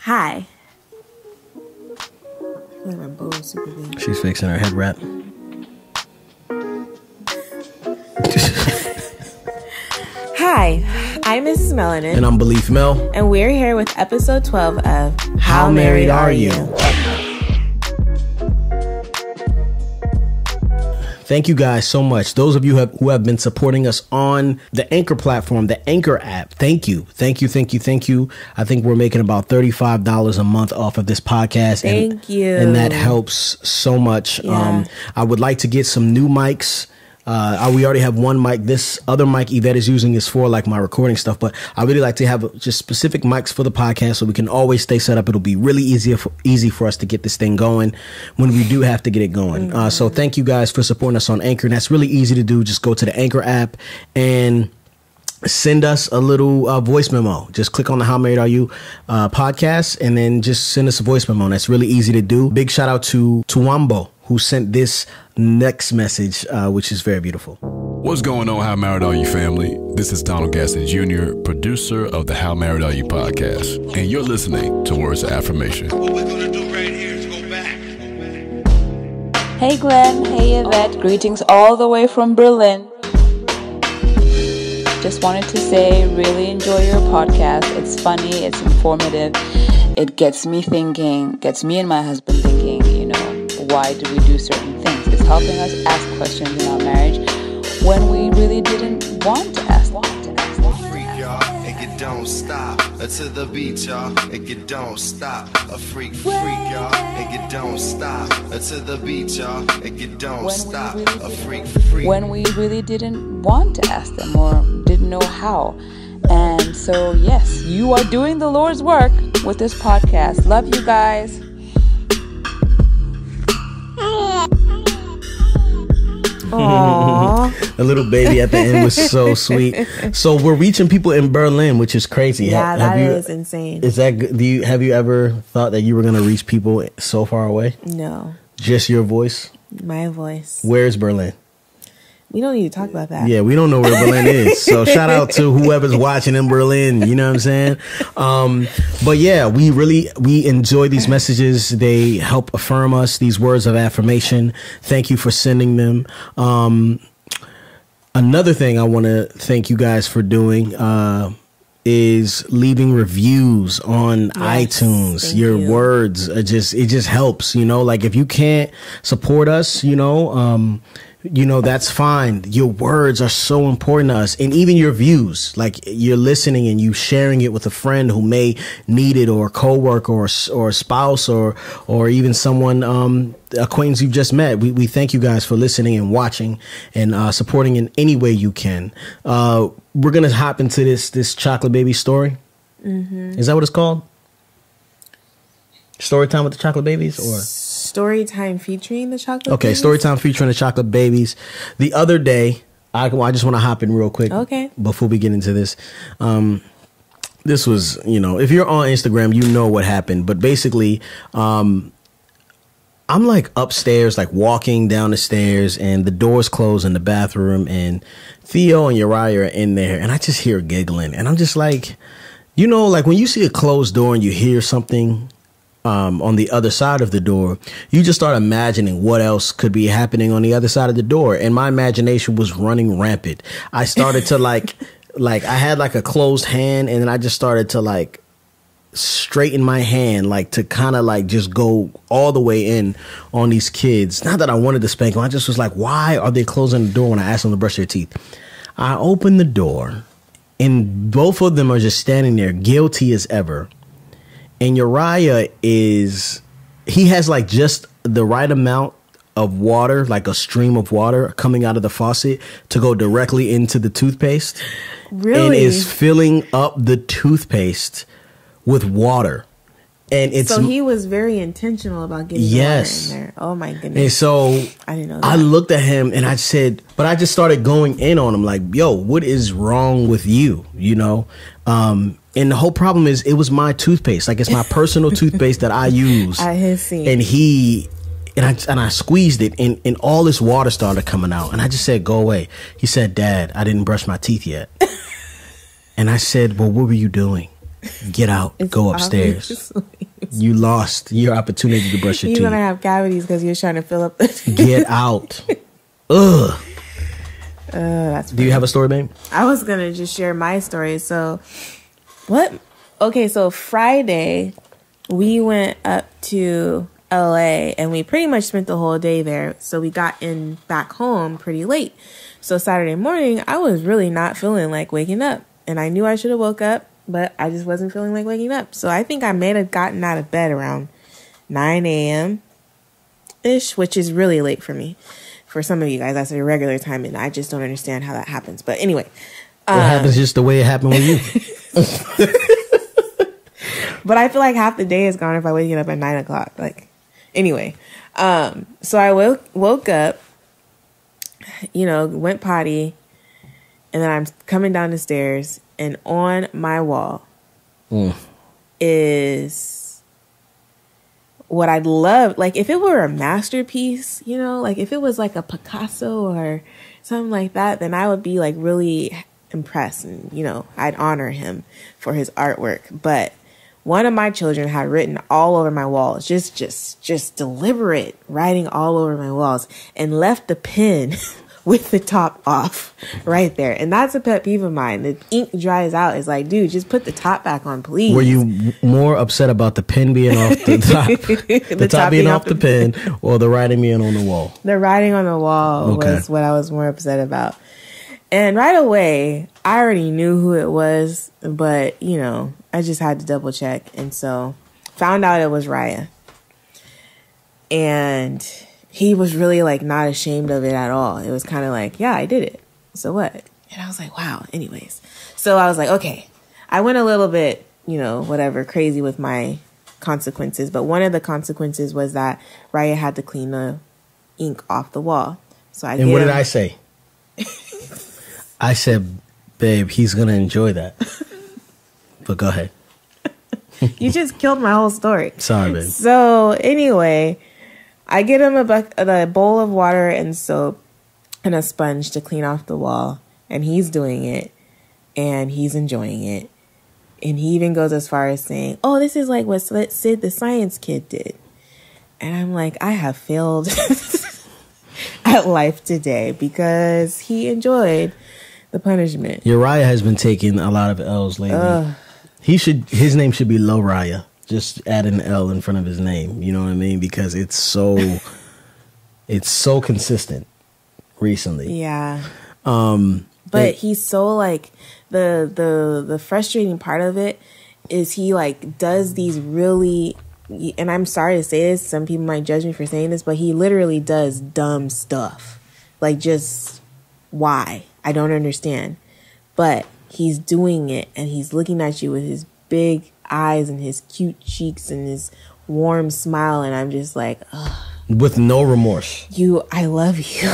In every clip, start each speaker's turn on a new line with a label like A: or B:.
A: Hi.
B: She's fixing her head wrap.
A: Hi, I'm Mrs. Melanin.
B: And I'm Beleaf Mel.
A: And we're here with episode 12 of
B: How Married Are You? Thank you guys so much. Those of you who have been supporting us on the Anchor platform, the Anchor app. Thank you. Thank you. I think we're making about $35 a month off of this podcast.
A: Thank you.
B: And that helps so much.
A: Yeah.
B: I would like to get some new mics. We already have one mic. This other mic Yvette is using is for like my recording stuff, but I really like to have just specific mics for the podcast so we can always stay set up. It'll be really easy for us to get this thing going when we do have to get it going. So thank you guys for supporting us on Anchor. And that's really easy to do. Just go to the Anchor app and send us a little voice memo. Just click on the How Married Are You podcast and then just send us a voice memo. And that's really easy to do. Big shout out to Tuambo, who sent this next message, which is very beautiful.
C: What's going on, How Married Are You family? This is Donald Gaston Jr., producer of the How Married Are You podcast, and you're listening to Words of Affirmation.
D: What we're going to do right here is go back.
E: Hey Glen, hey Yvette, greetings all the way from Berlin. Just wanted to say, really enjoy your podcast. It's funny, it's informative. It gets me thinking, gets me and my husband thinking, why do we do certain things? It's helping us ask questions in our marriage when we really didn't want to ask.
D: Freak, y'all, and you don't stop. To the beat, y'all, and you don't stop. A freak, y'all, and you don't stop. To the beat, y'all, and you don't stop. A freak.
E: When we really didn't want to ask them or didn't know how. And so, yes, you are doing the Lord's work with this podcast. Love you guys.
A: Aww.
B: The little baby at the end was so sweet. So we're reaching people in Berlin, which is crazy.
A: Yeah, that is insane.
B: Is that? Have you ever thought that you were going to reach people so far away?
A: No.
B: Just your voice?
A: My voice.
B: Where's Berlin?
A: We don't need to talk about that.
B: Yeah, we don't know where Berlin is. So shout out to whoever's watching in Berlin. You know what I'm saying? But yeah, we enjoy these messages. They help affirm us, these words of affirmation. Thank you for sending them. Another thing I want to thank you guys for doing is leaving reviews on iTunes. Your words are it just helps, like if you can't support us, that's fine. Your words are so important to us, and even your views, like you're listening and you sharing it with a friend who may need it, or a coworker, or a spouse, or even someone, acquaintance you've just met. We thank you guys for listening and watching and supporting in any way you can. We're gonna hop into this chocolate baby story. Is that what it's called? Story time with the chocolate babies, or
A: story time featuring the chocolate babies?
B: Okay, story time featuring the chocolate babies. The other day, I just want to hop in real quick.
A: Okay. Before
B: we get into this. This was, if you're on Instagram, you know what happened. But basically, I'm like upstairs, like walking down the stairs, and the door's closed in the bathroom, and Theo and Uriah are in there, and I just hear giggling. And I'm just like, like when you see a closed door and you hear something on the other side of the door, you just start imagining what else could be happening on the other side of the door. And my imagination was running rampant. I started to like I had like a closed hand, and then I just started to like straighten my hand, like to kind of like just go all the way in on these kids. Not that I wanted to spank them. I just was like, why are they closing the door when I asked them to brush their teeth? I opened the door, and both of them are just standing there, guilty as ever. And Uriah he has like just the right amount of water, like a stream of water coming out of the faucet to go directly into the toothpaste.
A: Really?
B: And is filling up the toothpaste with water. And
A: so he was very intentional about getting water in there. Oh my goodness.
B: And so
A: I didn't know that.
B: I looked at him and I said, but I just started going in on him like, yo, what is wrong with you? And the whole problem is it was my toothpaste. Like, it's my personal toothpaste that I use.
A: At his scene.
B: And I squeezed it, and all this water started coming out. And I just said, go away. He said, Dad, I didn't brush my teeth yet. And I said, well, what were you doing? Get out. Go upstairs.
A: Obviously.
B: You lost your opportunity to brush your teeth.
A: You're gonna have cavities because you're trying to fill up the
B: Get out. Ugh.
A: That's
B: Do you have a story, babe?
A: I was gonna just share my story. So what? Okay, so Friday we went up to LA and we pretty much spent the whole day there. So we got back home pretty late. So Saturday morning, I was really not feeling like waking up. And I knew I should have woke up, but I just wasn't feeling like waking up. So I think I may have gotten out of bed around 9 a.m.-ish, which is really late for me. For some of you guys, that's a regular time, and I just don't understand how that happens. But anyway.
B: It happens just the way it happened with you.
A: But I feel like half the day is gone if I wake up at 9 o'clock. Like, anyway. So I woke up, went potty, and then I'm coming down the stairs, and on my wall is what I'd love. Like, if it were a masterpiece, like if it was like a Picasso or something like that, then I would be like really impressed, and, I'd honor him for his artwork. But one of my children had written all over my walls, just deliberate writing all over my walls, and left the pen with the top off right there. And that's a pet peeve of mine. The ink dries out. It's like, dude, just put the top back on, please.
B: Were you more upset about the pen being off the top, the top being off the pen, or the writing being on the wall?
A: The writing on the wall was what I was more upset about. And right away, I already knew who it was, but, I just had to double check. And so found out it was Raya. And he was really like not ashamed of it at all. It was kind of like, yeah, I did it. So what? And I was like, wow. Anyways. So I was like, okay. I went a little bit, crazy with my consequences. But one of the consequences was that Raya had to clean the ink off the wall. So I. And
B: what did I say? I said, babe, he's going to enjoy that. But go ahead.
A: You just killed my whole story.
B: Sorry, babe.
A: So anyway, I get him a bowl of water and soap and a sponge to clean off the wall. And he's doing it. And he's enjoying it. And he even goes as far as saying, oh, this is like what Sid the science kid did. And I'm like, I have failed at life today because he enjoyed the punishment.
B: Uriah has been taking a lot of L's lately. His name should be Loraya. Just add an L in front of his name. You know what I mean? Because it's so consistent recently.
A: Yeah. But he's so like the frustrating part of it is he like does these really, and I'm sorry to say this, some people might judge me for saying this, but he literally does dumb stuff. Like, just why? I don't understand. But he's doing it, and he's looking at you with his big eyes and his cute cheeks and his warm smile, and I'm just like, ugh.
B: With no remorse.
A: I love you.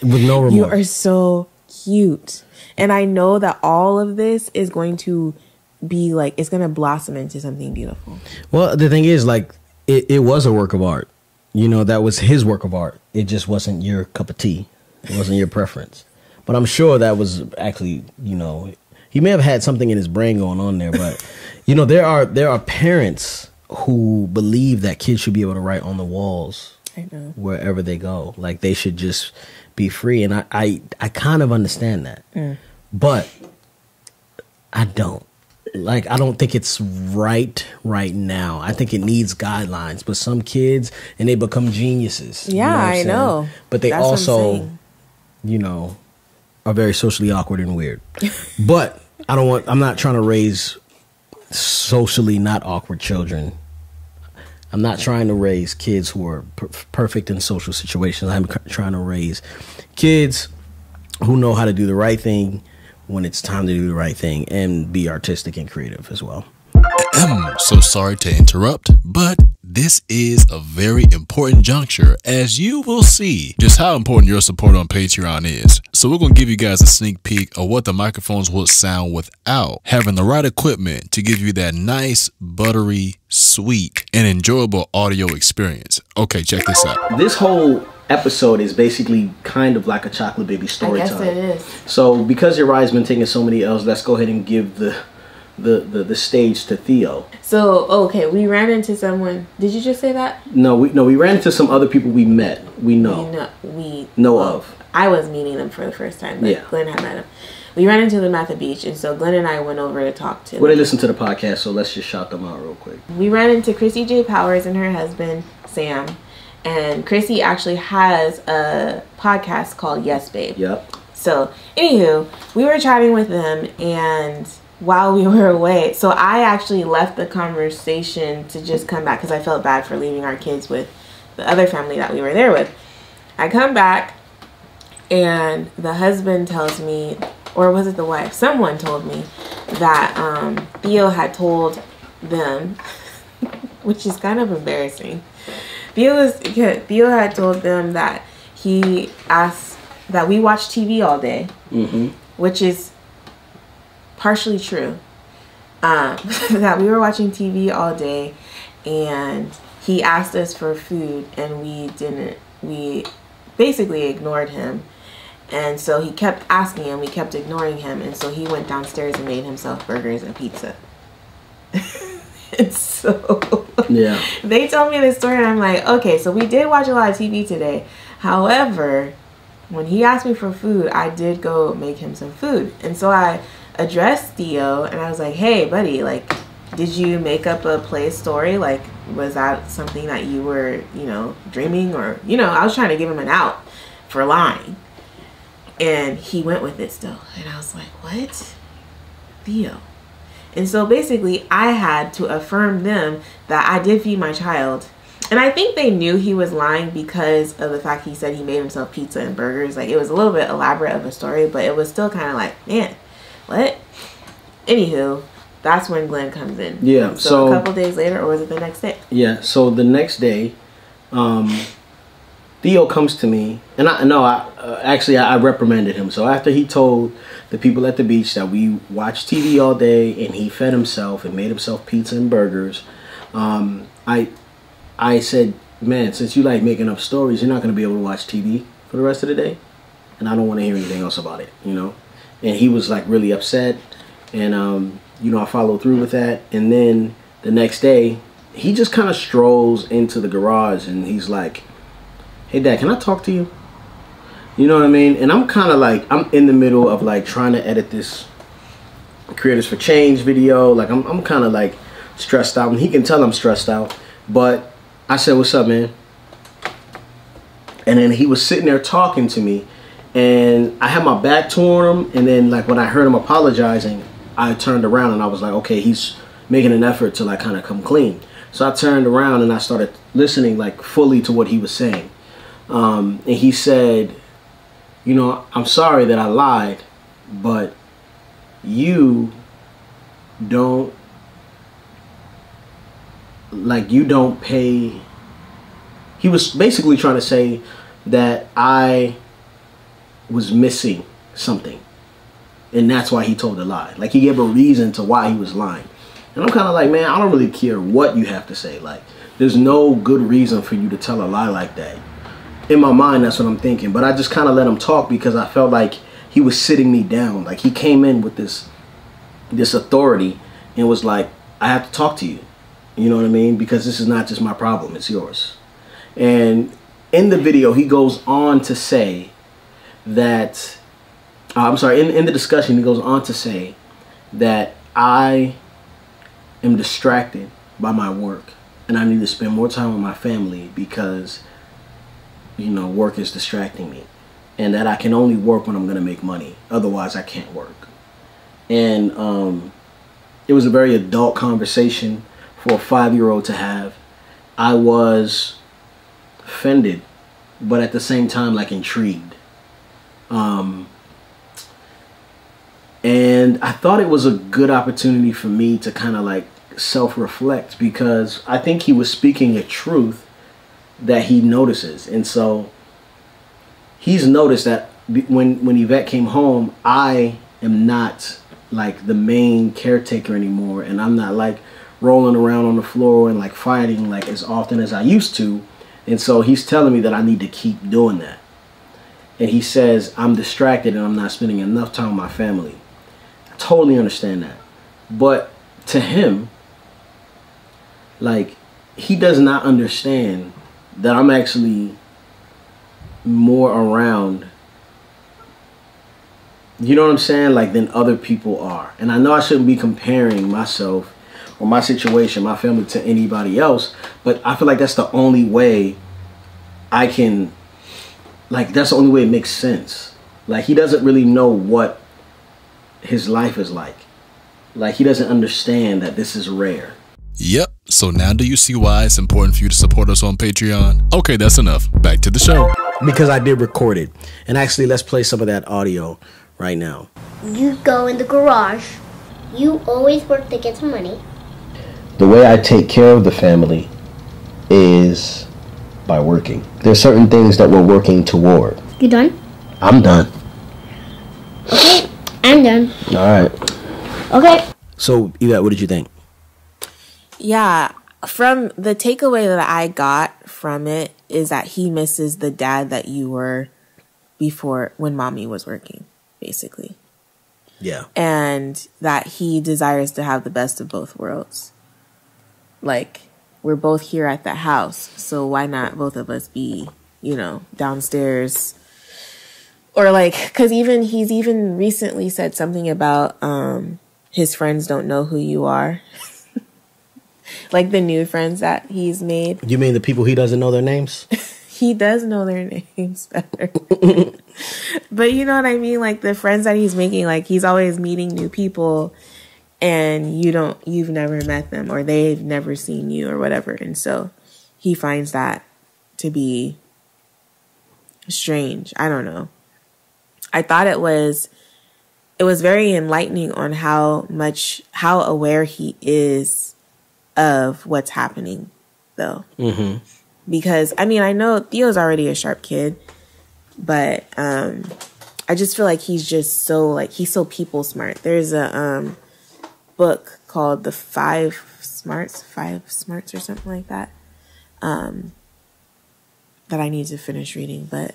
B: With no remorse.
A: You are so cute. And I know that all of this is going to be like, it's going to blossom into something beautiful.
B: Well, the thing is, like, it was a work of art. That was his work of art. It just wasn't your cup of tea. It wasn't your preference. But I'm sure that was actually, he may have had something in his brain going on there. But, there are parents who believe that kids should be able to write on the walls.
A: I know. Wherever
B: they go. Like, they should just be free. And I kind of understand that. But I don't. Like, I don't think it's right now. I think it needs guidelines. But some kids, and they become geniuses.
A: Yeah, I know.
B: But they also, are very socially awkward and weird. But I'm not trying to raise socially not awkward children. I'm not trying to raise kids who are perfect in social situations. I'm trying to raise kids who know how to do the right thing when it's time to do the right thing and be artistic and creative as well.
C: I'm so sorry to interrupt, but this is a very important juncture, as you will see just how important your support on Patreon is. So we're going to give you guys a sneak peek of what the microphones would sound without having the right equipment to give you that nice, buttery, sweet, and enjoyable audio experience. Okay, check this out.
B: This whole episode is basically kind of like a Chocolate Baby story time.
A: I guess it is.
B: So because Uriah's been taking so many L's, let's go ahead and give the the stage to Theo.
A: So, okay, we ran into someone. Did you just say that?
B: No, we ran into some other people we met. We know of.
A: I was meeting them for the first time, but
B: yeah.
A: Glen had met them. We ran into them at the beach, and so Glen and I went over to talk to them.
B: Well, they listen to the podcast, so let's just shout them out real quick.
A: We ran into Chrissy J. Powers and her husband, Sam. And Chrissy actually has a podcast called Yes Babe.
B: Yep.
A: So, anywho, we were chatting with them, and while we were away, so I actually left the conversation to just come back because I felt bad for leaving our kids with the other family that we were there with. I come back, and the husband tells me, or was it the wife? Someone told me that Theo had told them, which is kind of embarrassing. Theo had told them that he asked that we watch TV all day, which is partially true. That we were watching TV all day, and he asked us for food, and we didn't. We basically ignored him. And so he kept asking and we kept ignoring him. And so he went downstairs and made himself burgers and pizza. And so
B: yeah,
A: they told me this story and I'm like, okay, so we did watch a lot of TV today. However, when he asked me for food, I did go make him some food. And so I addressed Theo and I was like, hey, buddy, like, did you make up a play story? Like, was that something that you were, dreaming or, I was trying to give him an out for lying. And he went with it still. And I was like, what? Theo. And so basically I had to affirm them that I did feed my child. And I think they knew he was lying because of the fact he said he made himself pizza and burgers. Like, it was a little bit elaborate of a story, but it was still kind of like, man, what? Anywho, that's when Glen comes in.
B: Yeah.
A: So a couple days later, or was it the next day?
B: Yeah. So the next day, Theo comes to me, and I reprimanded him. So after he told the people at the beach that we watched TV all day and he fed himself and made himself pizza and burgers, I said, man, since you like making up stories, you're not going to be able to watch TV for the rest of the day, and I don't want to hear anything else about it, And he was like really upset, and I followed through with that. And then the next day, he just kind of strolls into the garage and he's like, hey, Dad, can I talk to you? You know what I mean? And I'm kind of like, I'm in the middle of like trying to edit this Creators for Change video. Like, I'm kind of like stressed out, and he can tell I'm stressed out. But I said, what's up, man? And then he was sitting there talking to me, and I had my back toward him. And then like when I heard him apologizing, I turned around and I was like, okay, he's making an effort to like kind of come clean. So I turned around and I started listening like fully to what he was saying. And he said, I'm sorry that I lied, but you don't pay. He was basically trying to say that I was missing something, and that's why he told a lie. Like, he gave a reason to why he was lying. And I'm kind of like, man, I don't really care what you have to say. Like, there's no good reason for you to tell a lie like that. In my mind, that's what I'm thinking. But I just kind of let him talk because I felt like he was sitting me down. Like, he came in with this authority and was like, I have to talk to you. You know what I mean? Because this is not just my problem, it's yours. And in the video, he goes on to say that, in the discussion, he goes on to say that I am distracted by my work and I need to spend more time with my family because work is distracting me, and that I can only work when I'm going to make money. Otherwise, I can't work. And it was a very adult conversation for a 5-year-old to have. I was offended, but at the same time, like, intrigued. And I thought it was a good opportunity for me to kind of like self-reflect, because I think he was speaking a truth that he notices. And so he's noticed that when Yvette came home, I am not like the main caretaker anymore, and I'm not like rolling around on the floor and like fighting like as often as I used to. And so he's telling me that I need to keep doing that. And he says I'm distracted and I'm not spending enough time with my family. I totally understand that. But to him, like, he does not understand that I'm actually more around, you know what I'm saying, like, than other people are. And I know I shouldn't be comparing myself or my situation, my family, to anybody else, but I feel like that's the only way I can, like, that's the only way it makes sense. Like, he doesn't really know what his life is like. Like, he doesn't understand that this is rare.
C: Yep. So now do you see why it's important for you to support us on Patreon? Okay, that's enough. Back to the show.
B: Because I did record it. And actually, let's play some of that audio right now.
F: You go in the garage. You always work to get some money.
B: The way I take care of the family is by working. There's certain things that we're working toward.
F: You done?
B: I'm done.
F: Okay, I'm done.
B: All right.
F: Okay.
B: So, Yvette, what did you think?
A: Yeah, from the takeaway that I got from it is that he misses the dad that you were before when mommy was working, basically.
B: Yeah. And
A: that he desires to have the best of both worlds. Like, we're both here at the house, so why not both of us be, you know, downstairs? Or like, because he's even recently said something about his friends don't know who you are. Like the new friends that he's made.
B: You mean the people he doesn't know their names?
A: He does know their names better. But you know what I mean? Like the friends that he's making, like he's always meeting new people and you've never met them or they've never seen you or whatever. And so he finds that to be strange. I don't know. I thought it was very enlightening on how aware he is of what's happening, though. Mm-hmm. Because, I mean, I know Theo's already a sharp kid, but I just feel like he's just he's so people smart. There's a book called The Five Smarts or something like that, that I need to finish reading. But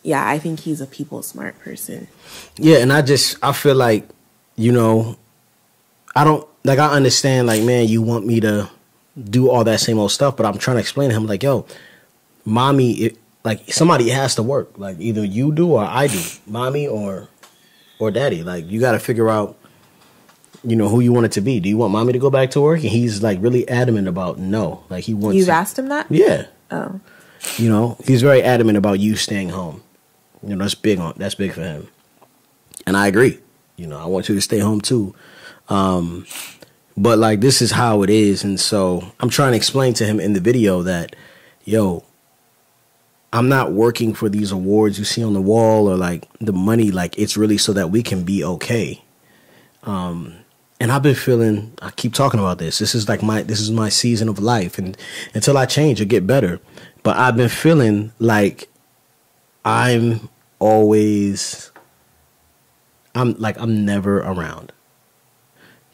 A: yeah, I think he's a people smart person.
B: Yeah, and I feel like, you know, I understand, like, man, you want me to do all that same old stuff, but I'm trying to explain to him, like, yo, mommy, like, somebody has to work. Like, either you do or I do. Mommy or daddy. Like, you got to figure out, you know, who you want it to be. Do you want mommy to go back to work? And he's, like, really adamant about no. Like, he wants...
A: You've asked him that?
B: Yeah.
A: Oh.
B: You know, he's very adamant about you staying home. You know, that's big for him. And I agree. You know, I want you to stay home, too. But, like, this is how it is. And so I'm trying to explain to him in the video that, yo, I'm not working for these awards you see on the wall or, like, the money. Like, it's really so that we can be okay. And I've been feeling, I keep talking about this. This is my season of life. And until I change or get better. But I've been feeling like I'm never around.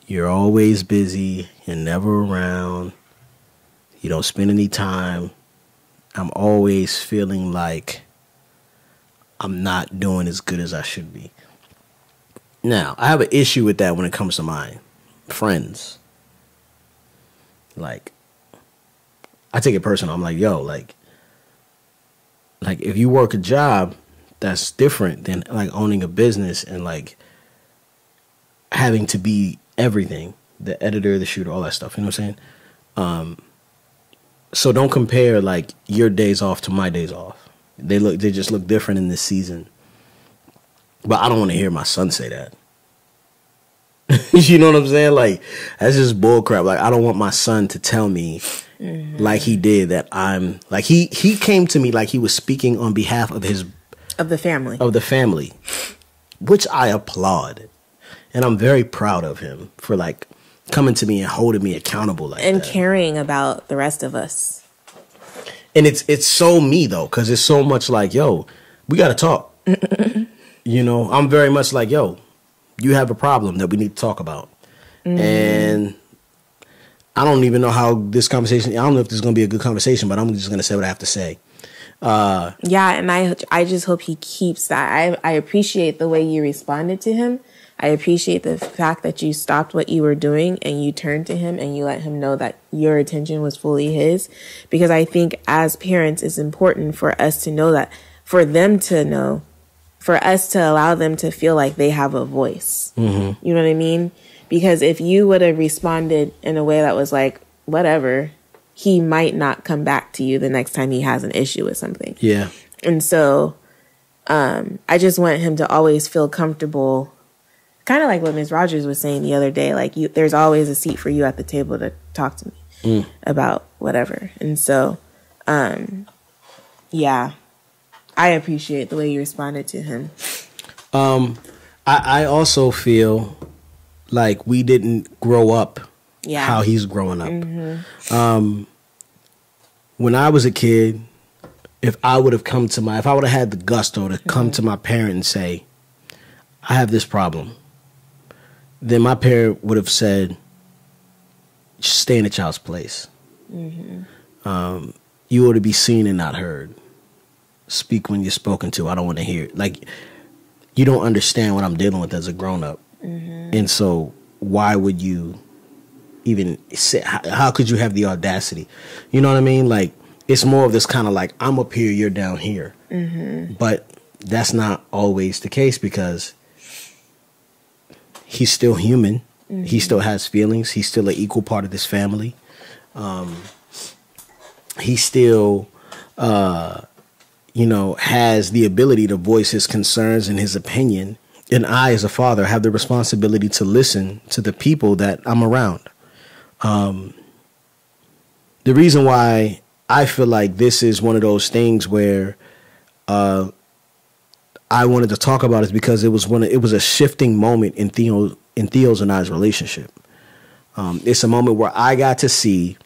B: You're always busy. You're never around. You don't spend any time. I'm always feeling like I'm not doing as good as I should be. Now, I have an issue with that when it comes to my friends. Like, I take it personal. I'm like, yo, like if you work a job, that's different than, like, owning a business and, like, having to be everything, the editor, the shooter, all that stuff. You know what I'm saying? So don't compare, like, your days off to my days off. They just look different in this season. But I don't want to hear my son say that. You know what I'm saying? Like, that's just bullcrap. Like, I don't want my son to tell me, like he did, that I'm, like, he came to me like he was speaking on behalf of the family, which I applaud. And I'm very proud of him for, like, coming to me and holding me accountable like
A: and
B: that.
A: caring about the rest of us.
B: And it's so me, though, because it's so much like, yo, we got to talk. You know, I'm very much like, yo, you have a problem that we need to talk about. And I don't even know how this conversation, I don't know if this is going to be a good conversation, but I'm just going to say what I have to say. Yeah,
A: and I just hope he keeps that. I appreciate the way you responded to him. I appreciate the fact that you stopped what you were doing and you turned to him and you let him know that your attention was fully his. Because I think as parents, it's important for us to know that, for them to know, for us to allow them to feel like they have a voice. Mm-hmm. You know what I mean? Because if you would have responded in a way that was like, whatever, he might not come back to you the next time he has an issue with something.
B: Yeah.
A: And so I just want him to always feel comfortable, kind of like what Ms. Rogers was saying the other day, like there's always a seat for you at the table to talk to me about whatever. And so, yeah, I appreciate the way you responded to him.
B: I also feel like we didn't grow up how he's growing up. Mm-hmm. When I was a kid, if I would have had the gusto to come to my parent and say, I have this problem, then my parent would have said, just stay in the child's place. Mm-hmm. You ought to be seen and not heard. Speak when you're spoken to. I don't want to hear it. Like, you don't understand what I'm dealing with as a grown-up. Mm-hmm. And so why would you even say, how could you have the audacity? You know what I mean? Like, it's more of this kind of like, I'm up here, you're down here. Mm-hmm. But that's not always the case, because he's still human. Mm-hmm. He still has feelings. He's still an equal part of this family. He still, has the ability to voice his concerns and his opinion. And I, as a father, have the responsibility to listen to the people that I'm around. The reason why I feel like this is one of those things where I wanted to talk about is because it was a shifting moment in Theo's and I's relationship. It's a moment where I got to see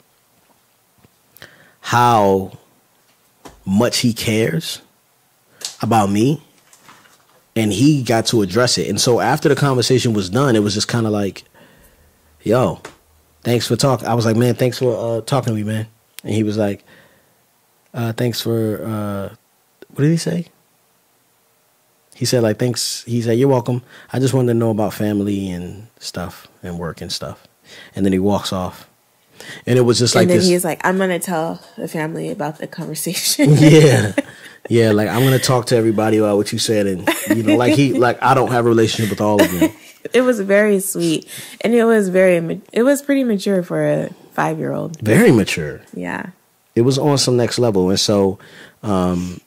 B: how much he cares about me, and he got to address it. And so after the conversation was done, it was just kind of like, yo, thanks for talking. I was like, man, thanks for talking to me, man. And he was like, thanks for, what did he say? He said, like, thanks. He said, you're welcome. I just wanted to know about family and stuff and work and stuff. And then he walks off. And it was just like this. And then
A: he's like, I'm going to tell the family about the conversation.
B: Yeah. Yeah, like, I'm going to talk to everybody about what you said. And, like I don't have a relationship with all of them.
A: It was very sweet. And it was pretty mature for a 5-year-old.
B: Very mature.
A: Yeah.
B: It was on some next level. And so, not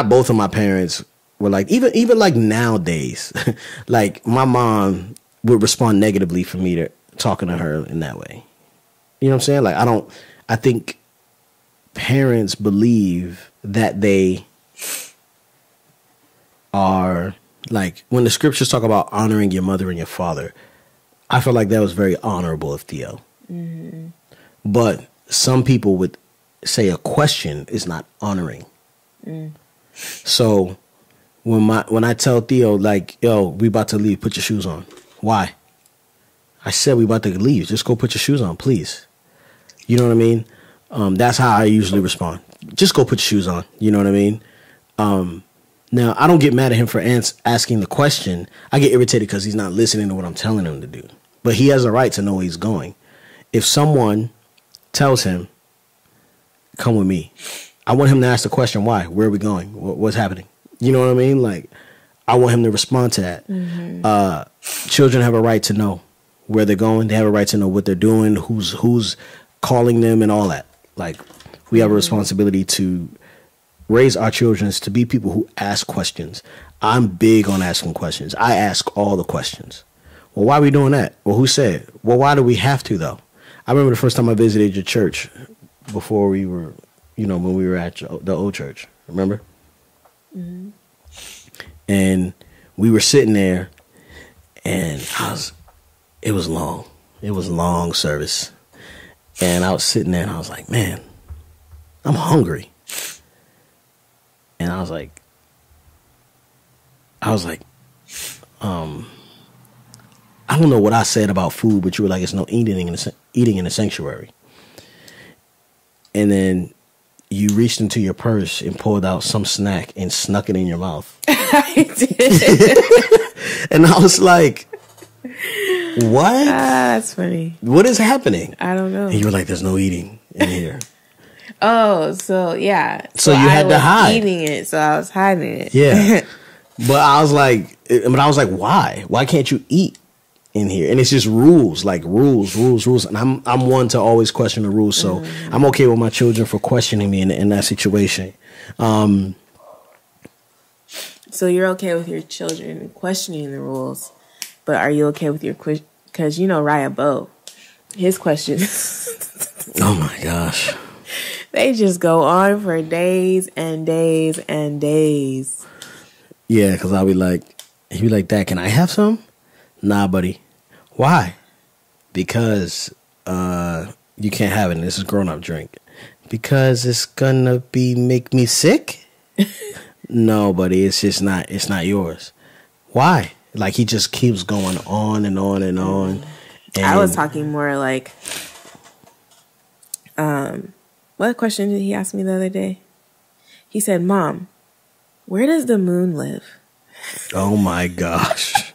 B: both of my parents were like, even like nowadays, like my mom would respond negatively for me to talking to her in that way. You know what I'm saying? Like, I think parents believe that they are, like, when the scriptures talk about honoring your mother and your father, I feel like that was very honorable of Theo. Mm-hmm. But some people would say a question is not honoring. Mm. So when I tell Theo, like, yo, we about to leave, put your shoes on. Why? I said we about to leave. Just go put your shoes on, please. You know what I mean? That's how I usually respond. Just go put your shoes on. You know what I mean? Now, I don't get mad at him for asking the question. I get irritated because he's not listening to what I'm telling him to do. But he has a right to know where he's going. If someone tells him, come with me, I want him to ask the question, why? Where are we going? What's happening? You know what I mean? Like, I want him to respond to that. Mm-hmm. Children have a right to know where they're going. They have a right to know what they're doing, who's calling them and all that. Like, we have a responsibility to raise our children to be people who ask questions. I'm big on asking questions. I ask all the questions. Well, why are we doing that? Well, who said? Well, why do we have to, though? I remember the first time I visited your church before we were, when we were at the old church. Remember? Mm-hmm. And we were sitting there, and it was long. It was a long service. And I was sitting there, and I was like, man, I'm hungry. And I was like, I don't know what I said about food, but you were like, it's no eating in the sanctuary. And then you reached into your purse and pulled out some snack and snuck it in your mouth.
A: I did.
B: And I was like, what?
A: That's funny.
B: What is happening?
A: I don't know.
B: And you were like, there's no eating in here.
A: Oh, so yeah.
B: So you had to hide.
A: Eating it, so I was hiding it.
B: Yeah. But I was like, why? Why can't you eat in here? And it's just rules, like rules. And I'm one to always question the rules. So I'm okay with my children for questioning me in that situation.
A: So you're okay with your children questioning the rules, but are you okay with your because you know Raya Bo, his questions.
B: Oh my gosh.
A: They just go on for days and days and days.
B: Yeah, because he'd be like, Dad, can I have some? Nah, buddy. Why? Because you can't have it. This is grown-up drink. Because it's gonna make me sick? No, buddy, it's just not. It's not yours. Why? Like he just keeps going on and on and on. And
A: I was talking more like, what question did he ask me the other day? He said, Mom, where does the moon live?
B: Oh my gosh.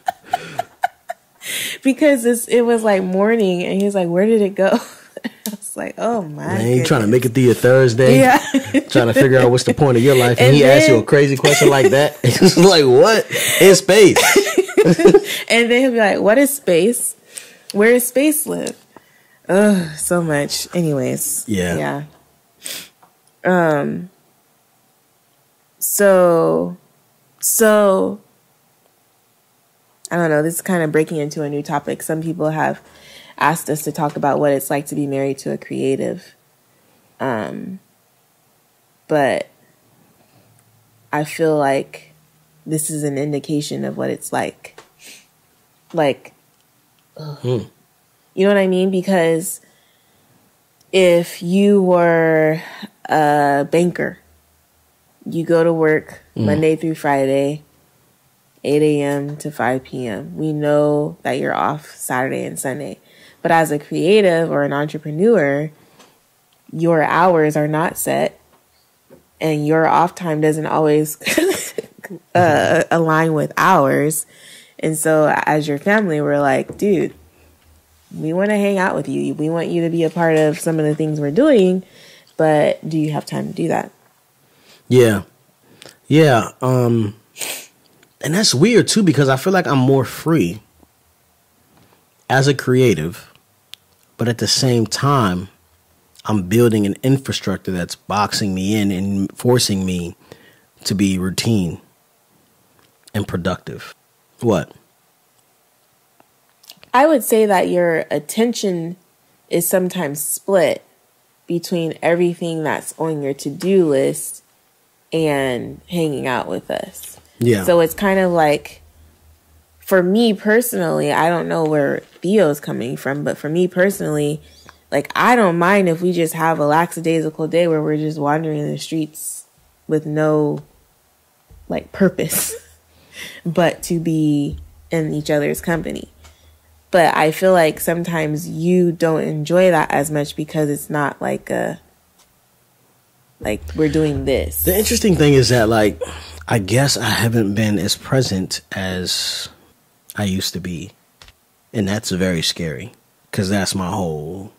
A: Because it was like morning and he was like, where did it go? I was like, oh my
B: Man, you trying to make it through your Thursday?
A: Yeah.
B: Trying to figure out what's the point of your life. And he asked you a crazy question like that. It's like, what? In space.
A: And then he'll be like, what is space? Where does space live? Ugh, so much. Anyways.
B: Yeah.
A: So I don't know, this is kind of breaking into a new topic. Some people have asked us to talk about what it's like to be married to a creative. But I feel like this is an indication of what it's like. Like, you know what I mean? Because if you were a banker, you go to work Monday through Friday, 8 a.m. to 5 p.m. We know that you're off Saturday and Sunday. But as a creative or an entrepreneur, your hours are not set and your off time doesn't always align with ours. And so as your family, we're like, dude, we want to hang out with you. We want you to be a part of some of the things we're doing, but do you have time to do that?
B: Yeah. Yeah. And that's weird too, because I feel like I'm more free as a creative, but at the same time, I'm building an infrastructure that's boxing me in and forcing me to be routine and productive. What?
A: I would say that your attention is sometimes split between everything that's on your to-do list and hanging out with us.
B: Yeah.
A: So it's kind of like, for me personally, I don't know where Theo's coming from, but for me personally, like, I don't mind if we just have a lackadaisical day where we're just wandering in the streets with no, like, purpose, but to be in each other's company. But I feel like sometimes you don't enjoy that as much because it's not like we're doing this.
B: The interesting thing is that, like, I guess I haven't been as present as I used to be. And that's very scary because that's my whole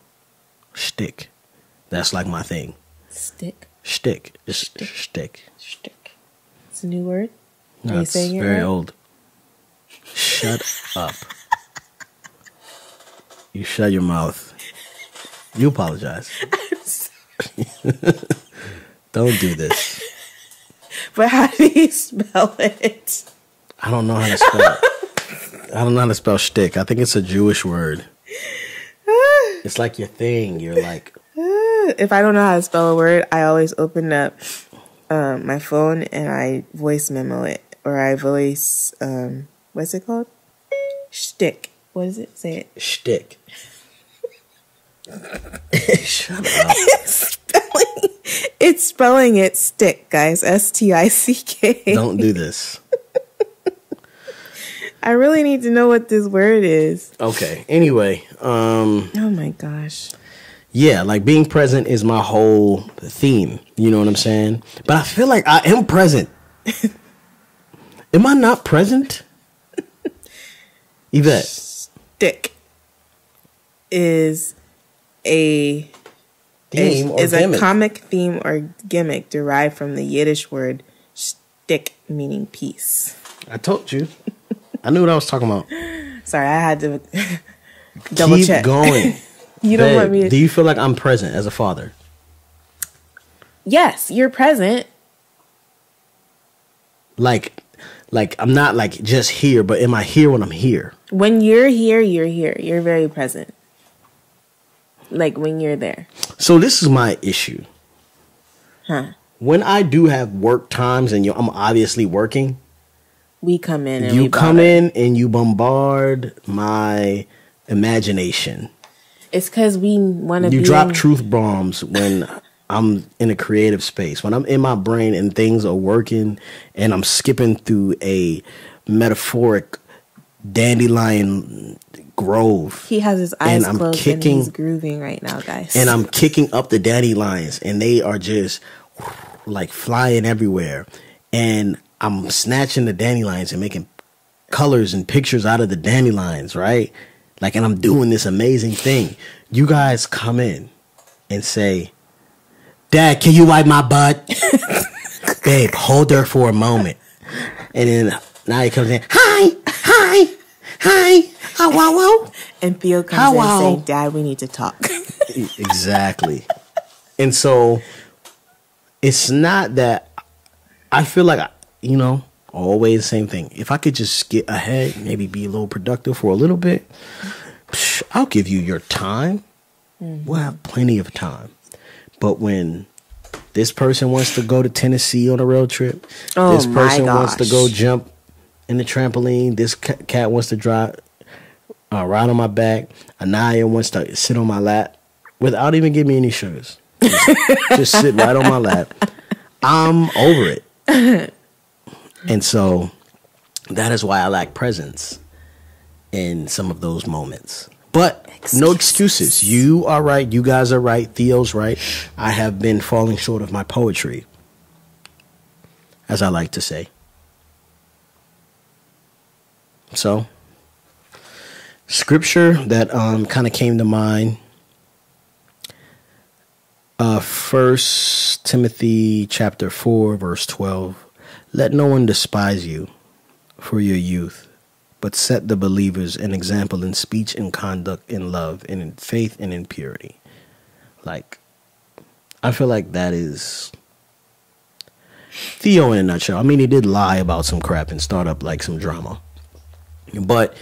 B: shtick. That's like my thing.
A: Shtick.
B: Just shtick.
A: It's a new word?
B: No, it's very old. Shut up. You shut your mouth. You apologize. Don't do this.
A: But how do you spell it?
B: I don't know how to spell it. I don't know how to spell shtick. I think it's a Jewish word. It's like your thing. You're like...
A: If I don't know how to spell a word, I always open up my phone and I voice memo it. Or I voice... what's it called? Shtick. What is it? Say it.
B: Shtick. Shut up.
A: It's spelling it stick, guys. S-T-I-C-K.
B: Don't do this.
A: I really need to know what this word is.
B: Okay. Anyway.
A: Oh my gosh.
B: Yeah, like being present is my whole theme. You know what I'm saying? But I feel like I am present. Am I not present? Yvette.
A: Stick is a
B: theme or
A: is
B: gimmick.
A: A comic theme or gimmick derived from the Yiddish word stick, meaning peace.
B: I told you. I knew what I was talking about.
A: Sorry, I had to double
B: Keep
A: check.
B: going.
A: You don't
B: Babe,
A: want me to...
B: Do you feel like I'm present as a father?
A: Yes, you're present.
B: Like I'm not like just here, but am I here when I'm here?
A: When you're here, you're here. You're very present. Like when you're there.
B: So this is my issue.
A: Huh.
B: When I do have work times and I'm obviously working,
A: we come in and
B: you come in and you bombard my imagination.
A: It's because we want to be...
B: You drop truth bombs when I'm in a creative space. When I'm in my brain and things are working and I'm skipping through a metaphoric dandelion grove.
A: He has his eyes closed and he's grooving right now, guys.
B: And I'm kicking up the dandelions and they are just like flying everywhere. And I'm snatching the dandelions and making colors and pictures out of the dandelions, right? Like, and I'm doing this amazing thing. You guys come in and say, Dad, can you wipe my butt? Babe, hold her for a moment. And then now he comes in, hi, how wow.
A: And Theo comes in saying, Dad, we need to talk.
B: Exactly. And so it's not that I feel like, you know, always the same thing. If I could just get ahead, maybe be a little productive for a little bit, I'll give you your time. Mm-hmm. We'll have plenty of time. But when this person wants to go to Tennessee on a road trip, this person wants to go jump in the trampoline, this cat wants to ride on my back, Anaya wants to sit on my lap without even giving me any sugars. Just sit right on my lap. I'm over it. And so that is why I lack presence in some of those moments. But no excuses. You are right. You guys are right. Theo's right. I have been falling short of my poetry, as I like to say. So, scripture that kind of came to mind. 1 Timothy chapter 4, verse 12. Let no one despise you for your youth, but set the believers an example in speech and conduct, in love, and in faith and in purity. Like, I feel like that is Theo in a nutshell. I mean, he did lie about some crap and start up like some drama, but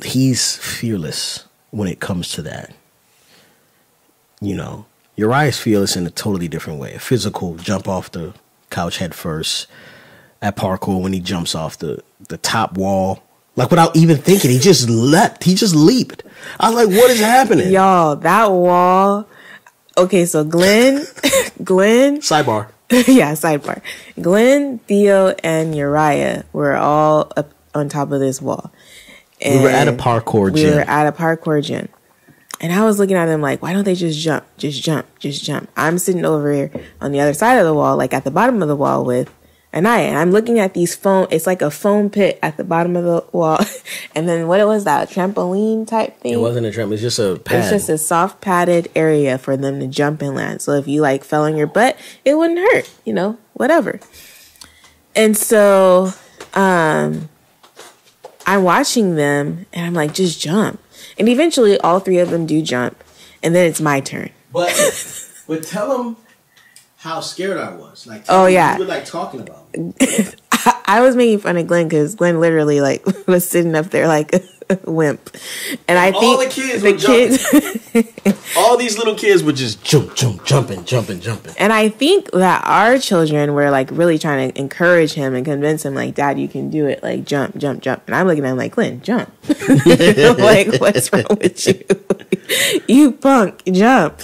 B: he's fearless when it comes to that. You know, Uriah's fearless in a totally different way. A physical jump off the couch head first at parkour when he jumps off the top wall. Like, without even thinking, he just leapt. He just leaped. I was like, what is happening?
A: Y'all, that wall. Okay, so Glen.
B: Sidebar.
A: Yeah, sidebar. Glen, Theo, and Uriah were all up on top of this wall. And
B: we were at a parkour gym.
A: And I was looking at them like, why don't they just jump? Just jump. Just jump. I'm sitting over here on the other side of the wall, like at the bottom of the wall with Anaya. And I'm looking at these foam. It's like a foam pit at the bottom of the wall. And then what was that? A trampoline type thing?
B: It wasn't a trampoline. It's just a pad.
A: It's just a soft padded area for them to jump and land. So if you like fell on your butt, it wouldn't hurt. You know, whatever. And so I'm watching them and I'm like, just jump. And eventually, all three of them do jump, and then it's my turn.
B: But tell them how scared I was. Like,
A: oh yeah,
B: you were like talking about me.
A: I was making fun of Glen because Glen literally like was sitting up there like a wimp, and I think
B: all the kids were jumping. All these little kids were just jumping.
A: And I think that our children were like really trying to encourage him and convince him, like, Dad, you can do it. Like, jump. And I'm looking at him like, Glen, jump. Like, what's wrong with you? You punk, jump.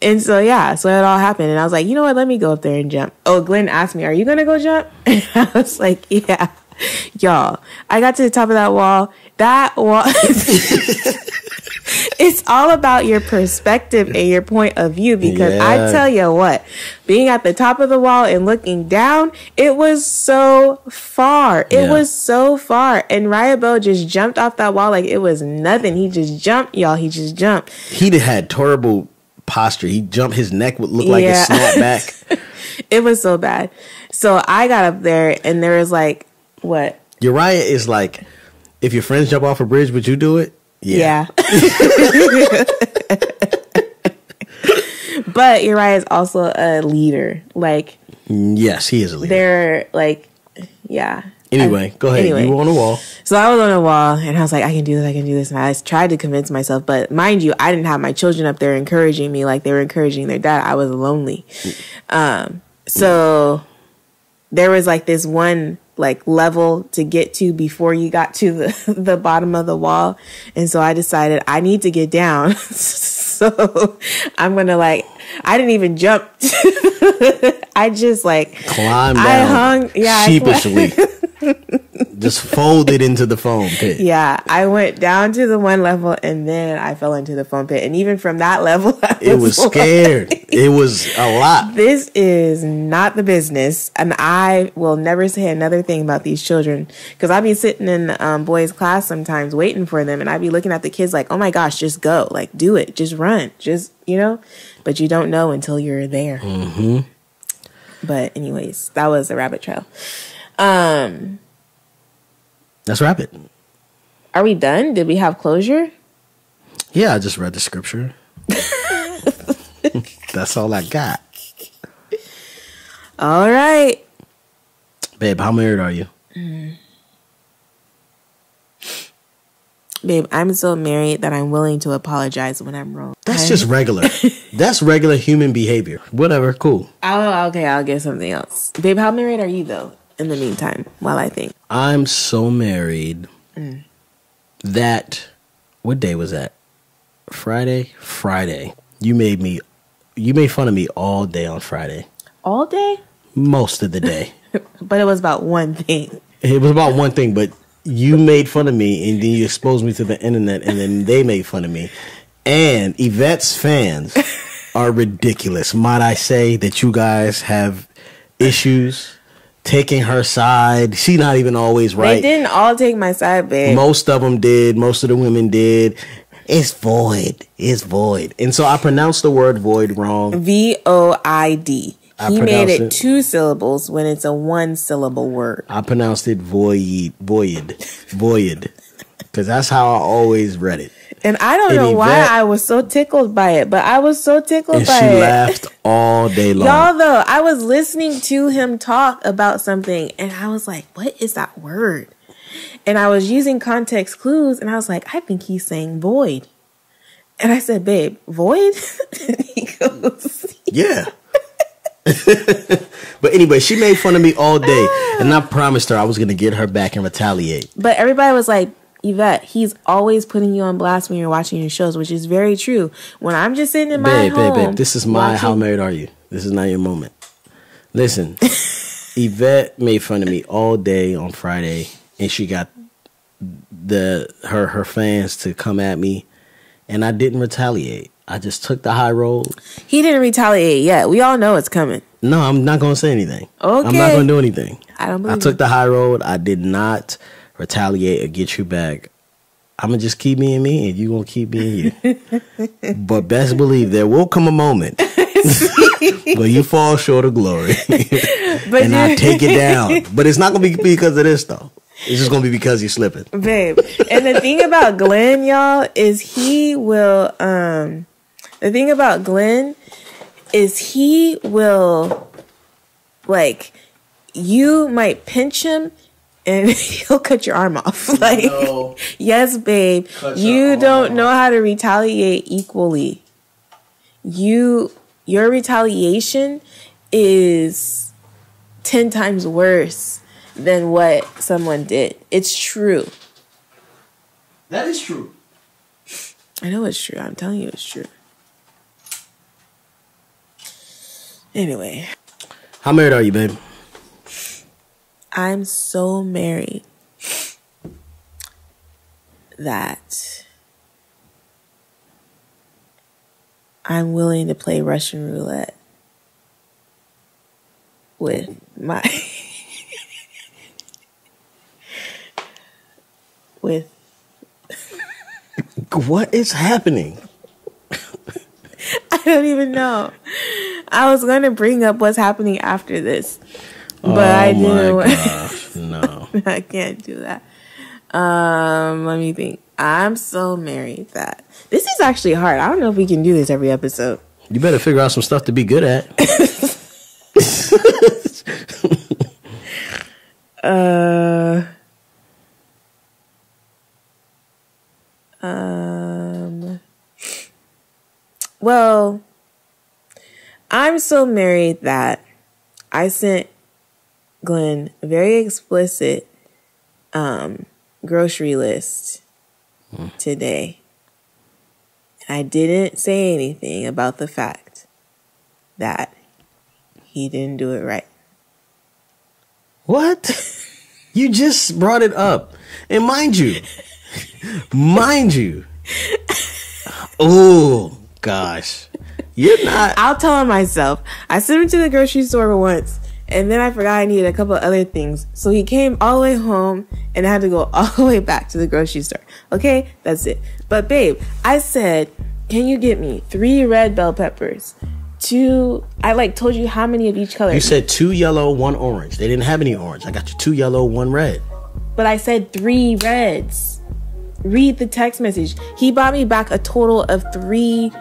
A: And so, yeah, so it all happened. And I was like, you know what? Let me go up there and jump. Oh, Glen asked me, are you going to go jump? And I was like, yeah. Y'all, I got to the top of that wall. That wall, it's all about your perspective and your point of view, because I tell you what, being at the top of the wall and looking down, it was so far. It was so far. And Ryabo just jumped off that wall like it was nothing. He just jumped, y'all. He just jumped.
B: He had terrible posture. He jumped, his neck would look like it snapped back.
A: It was so bad. So I got up there and there was like, what?
B: Uriah is like, if your friends jump off a bridge, would you do it? Yeah.
A: But Uriah is also a leader. Like,
B: yes, he is a leader.
A: They're like, yeah.
B: Anyway, go ahead. You were on the wall.
A: So I was on the wall and I was like, I can do this. And I tried to convince myself. But mind you, I didn't have my children up there encouraging me like they were encouraging their dad. I was lonely. So there was like this one like level to get to before you got to the bottom of the wall. And so I decided I need to get down. So I'm going to like, I didn't even jump. I just like
B: climbed down.
A: I hung
B: sheepishly. Just folded into the foam pit.
A: Yeah, I went down to the one level and then I fell into the foam pit. And even from that level,
B: it was scared. It was a lot.
A: This is not the business. And I will never say another thing about these children. Because I'll be sitting in boys' class sometimes waiting for them. And I'd be looking at the kids like, oh my gosh, just go. Like, do it. Just run. Just, you know. But you don't know until you're there.
B: Mm-hmm.
A: But anyways, that was the rabbit trail.
B: Let's wrap it.
A: Are we done? Did we have closure?
B: Yeah, I just read the scripture. That's all I got.
A: All right.
B: Babe, how married are you?
A: Babe, I'm so married that I'm willing to apologize when I'm wrong.
B: That's just regular. That's regular human behavior. Whatever, cool.
A: Okay, I'll get something else. Babe, how married are you, though, in the meantime, while I think?
B: I'm so married that... What day was that? Friday. You made fun of me all day on Friday.
A: All day?
B: Most of the day.
A: But it was about one thing.
B: It was about one thing, but you made fun of me, and then you exposed me to the internet, and then they made fun of me. And Yvette's fans are ridiculous. Might I say that you guys have issues taking her side? She's not even always right.
A: They didn't all take my side, babe.
B: Most of them did. Most of the women did. It's void. It's void. And so I pronounced the word void wrong.
A: VOID. He made it 2 syllables when it's a 1-syllable word.
B: I pronounced it void. Because that's how I always read it.
A: And I don't know why I was so tickled by it, but I was so tickled by it.
B: And she laughed all day long.
A: Y'all, though, I was listening to him talk about something, and I was like, what is that word? And I was using context clues, and I was like, I think he's saying void. And I said, babe, void? And he goes,
B: yeah. But anyway, she made fun of me all day, and I promised her I was going to get her back and retaliate.
A: But everybody was like, Yvette, he's always putting you on blast when you're watching your shows, which is very true. When I'm just sitting in my home,
B: babe, this is my How Married Are You? This is not your moment. Listen, Yvette made fun of me all day on Friday, and she got her fans to come at me, and I didn't retaliate. I just took the high road.
A: He didn't retaliate yet. We all know it's coming.
B: No, I'm not going to say anything.
A: Okay.
B: I'm not going to do anything.
A: I don't believe
B: I took the high road. I did not retaliate or get you back. I'm going to just keep being me, and you going to keep being you. But best believe there will come a moment where you fall short of glory. And I take it down. But it's not going to be because of this, though. It's just going to be because you're slipping.
A: Babe. And the thing about Glen, y'all, is he will... The thing about Glen is he will, like, you might pinch him and he'll cut your arm off. Like, no. Yes, babe, you don't know how to retaliate equally. Your retaliation is 10 times worse than what someone did. It's true.
B: That is true.
A: I know it's true. I'm telling you it's true. Anyway.
B: How married are you, babe?
A: I'm so married that I'm willing to play Russian roulette with my with
B: What is happening?
A: I don't even know. I was going to bring up what's happening after this, but I didn't.
B: My gosh, no.
A: I can't do that. Let me think. I'm so married that this is actually hard. I don't know if we can do this every episode.
B: You better figure out some stuff to be good at.
A: Well, I'm so married that I sent Glen a very explicit grocery list today. And I didn't say anything about the fact that he didn't do it right.
B: What? You just brought it up. And mind you, oh, gosh. You're not.
A: I'll tell him myself. I sent him to the grocery store once, and then I forgot I needed a couple of other things. So he came all the way home and I had to go all the way back to the grocery store. Okay, that's it. But babe, I said, can you get me 3 red bell peppers? 2, I told you how many of each color.
B: You said 2 yellow, 1 orange. They didn't have any orange. I got you 2 yellow, 1 red.
A: But I said 3 reds. Read the text message. He bought me back a total of 3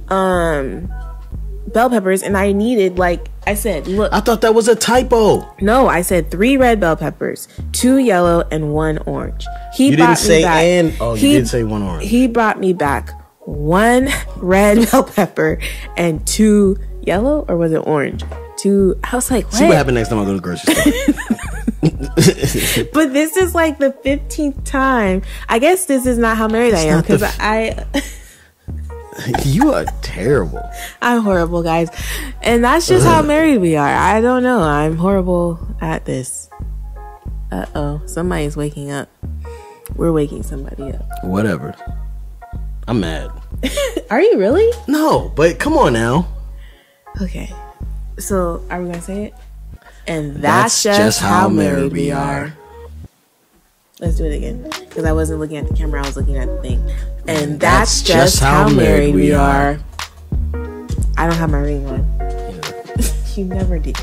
A: bell peppers, and I needed, I said, look.
B: I thought that was a typo.
A: No, I said 3 red bell peppers, 2 yellow, and 1 orange.
B: You didn't say and. Oh, you did say 1 orange.
A: He brought me back 1 red bell pepper and 2 yellow, or was it orange? 2. I was like, what?
B: See what happened next time I go to the grocery store.
A: But this is the 15th time. I guess this is not how married I am, because
B: You are terrible.
A: I'm horrible, guys. And that's just how married we are. I don't know. I'm horrible at this. Uh-oh. Somebody's waking up. We're waking somebody up.
B: Whatever. I'm mad.
A: Are you really?
B: No, but come on now.
A: Okay. So, are we going to say it? And that's just how married we are. Let's do it again. Because I wasn't looking at the camera. I was looking at the thing. And that's just how married we are. I don't have my ring on. You never did.